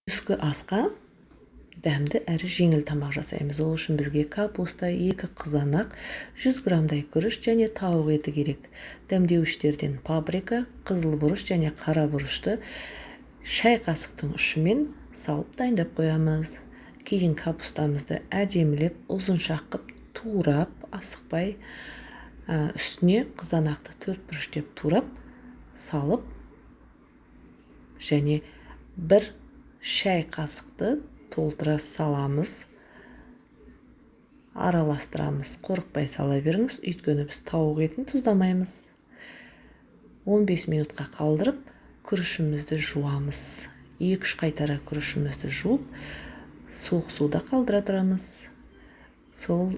Түскі асқа дәмді әрі жеңіл тамақ жасаймыз. Ол үшін бізге капуста, 2 қызанақ, 100 грамдай күріш және тауық еті керек. Дәмдеуіштерден паприка, қызыл бұрыш және қара бұрышты шай қасықтың ұшымен салып дайындап қоямыз. Кейін капустамызды әдемілеп, ұзынша қып, турап, асықпай, үстіне қызанақты 4 бұрыштеп турап салып, және 1 шай қасықты толтыра саламыз, араластырамыз. Қорықпай сала беріңіз, өйткені біз тауық етін тұздамаймыз. 15 минутқа қалдырып, күрішімізді жуамыз. 2-3 қайтара күрішімізді жуып, суық суда қалдыра тұрамыз. Сол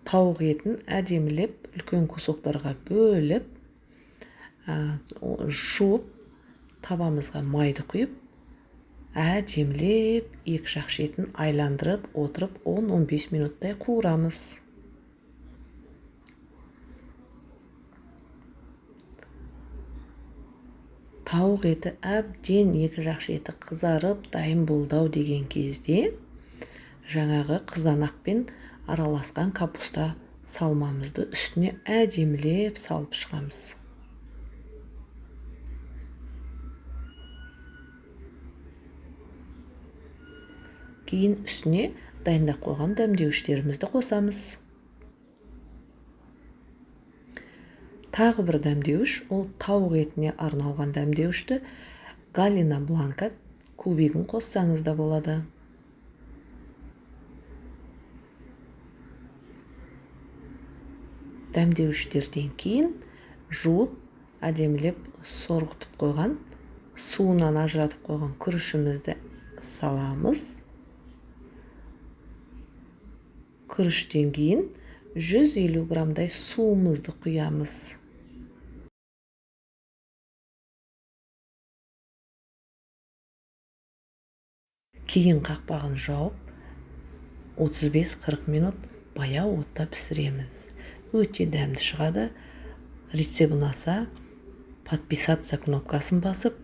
тауық етін әдемілеп, үлкен кусоктарға бөліп, жуып, табамызға майды құйып, әдемілеп, 2 жақ шетін айландырып отырып 10-15 минуттай қуырамыз. Тауық еті әбден 2 жақ шеті қызарып, дайын болдау деген кезде жаңағы қызанақпен араласқан капуста салмамызды үстіне әдемілеп салып шығамыз. Кейін үстіне дайындап қойған дәмдеуіштерімізді қосамыз. Тағы бір дәмдеуіш, ол тауық етіне арналған дәмдеуішті Галина Бланка кубигін қоссаңыз да болады. Дәмдеуіштерден кейін жуып, әдемілеп сорғытып қойған, суынан ажыратып қойған күрішімізді саламыз. Күріштен кейін 150 грамдай суымызды құямыз. Кейін қақпағын жауып, 35-40 минут баяу отта пісіреміз. Өте дәмді шығады. Рецепт ұнаса, подписаться кнопкасын басып,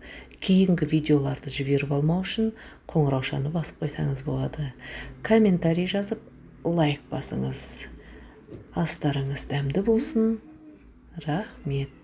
кейінгі видеоларды жіберіп алмау үшін қоңыраушаны басып қойсаңыз болады. Комментарий жазып, лайк басыңыз. Астарыңыз дәмді болсын. Рахмет.